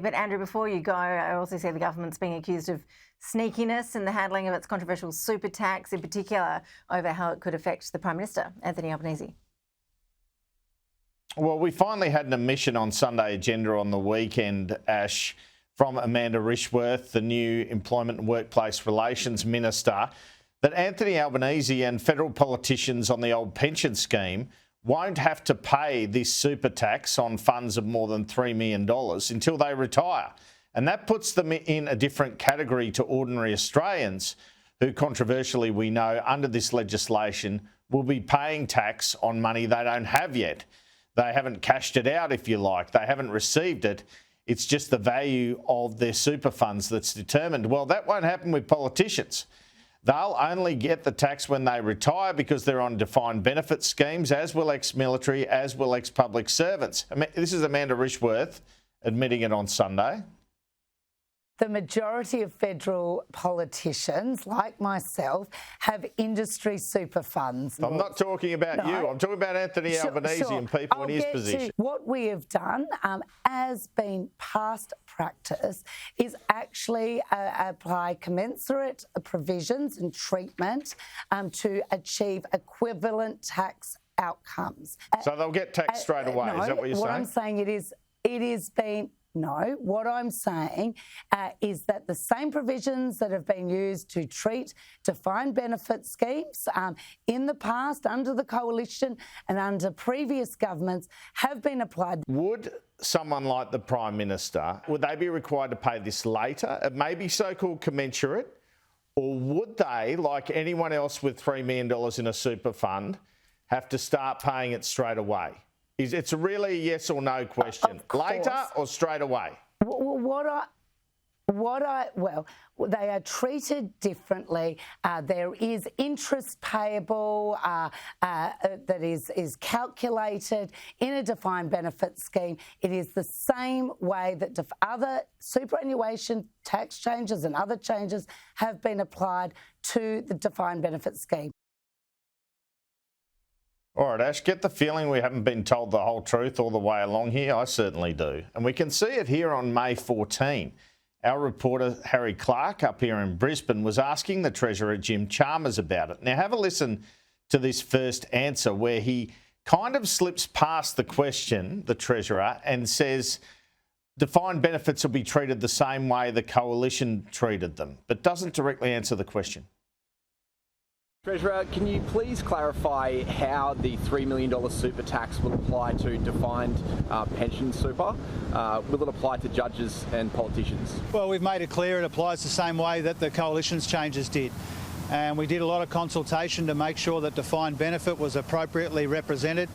But Andrew, before you go, I also see the government's being accused of sneakiness in the handling of its controversial super tax, in particular over how it could affect the Prime Minister, Anthony Albanese. Well, we finally had an admission on Sunday Agenda on the weekend, Ash, from Amanda Rishworth, the new Employment and Workplace Relations Minister, that Anthony Albanese and federal politicians on the old pension scheme won't have to pay this super tax on funds of more than $3 million until they retire. And that puts them in a different category to ordinary Australians who, controversially, we know under this legislation will be paying tax on money they don't have yet. They haven't cashed it out, if you like. They haven't received it. It's just the value of their super funds that's determined. Well, that won't happen with politicians. They'll only get the tax when they retire because they're on defined benefit schemes, as will ex-military, as will ex-public servants. This is Amanda Rishworth admitting it on Sunday. The majority of federal politicians, like myself, have industry super funds. I'm not talking about you. I'm talking about Anthony Albanese and people in his position. What we have done, as been past practice, is actually apply commensurate provisions and treatment to achieve equivalent tax outcomes. So they'll get taxed straight away. No, is that what you're saying? What I'm saying it is been. No, what I'm saying is that the same provisions that have been used to treat defined benefit schemes in the past under the coalition and under previous governments have been applied. Would someone like the Prime Minister, would they be required to pay this later? It may be so-called commensurate, or would they, like anyone else with $3 million in a super fund, have to start paying it straight away? It's really a yes or no question. Later or straight away? Well, they are treated differently. There is interest payable that is calculated in a defined benefit scheme. It is the same way that other superannuation tax changes and other changes have been applied to the defined benefit scheme. All right, Ash, get the feeling we haven't been told the whole truth all the way along here. I certainly do. And we can see it here on May 14. Our reporter, Harry Clark, up here in Brisbane, was asking the Treasurer, Jim Chalmers, about it. Now, have a listen to this first answer where he kind of slips past the question, the Treasurer, and says defined benefits will be treated the same way the Coalition treated them, but doesn't directly answer the question. Treasurer, can you please clarify how the $3 million super tax will apply to defined pension super? Will it apply to judges and politicians? Well, we've made it clear it applies the same way that the Coalition's changes did. And we did a lot of consultation to make sure that defined benefit was appropriately represented.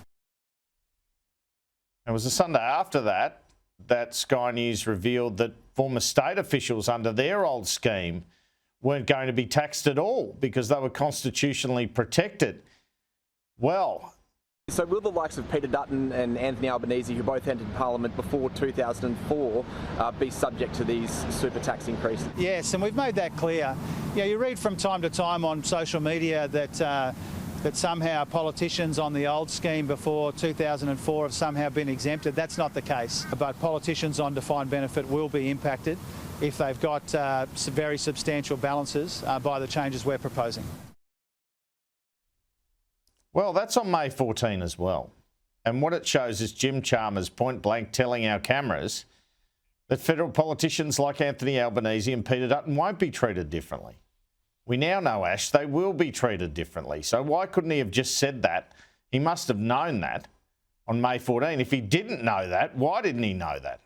It was the Sunday after that Sky News revealed that former state officials under their old scheme weren't going to be taxed at all because they were constitutionally protected. Well, so will the likes of Peter Dutton and Anthony Albanese, who both entered Parliament before 2004, be subject to these super tax increases? Yes, and we've made that clear. Yeah, you read from time to time on social media that somehow politicians on the old scheme before 2004 have somehow been exempted. That's not the case. But politicians on defined benefit will be impacted if they've got very substantial balances by the changes we're proposing. Well, that's on May 14 as well. And what it shows is Jim Chalmers point blank telling our cameras that federal politicians like Anthony Albanese and Peter Dutton won't be treated differently. We now know, Ash, they will be treated differently. So why couldn't he have just said that? He must have known that on May 14. If he didn't know that, why didn't he know that?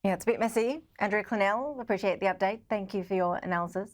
Yeah, it's a bit messy. Andrew Clennell, appreciate the update. Thank you for your analysis.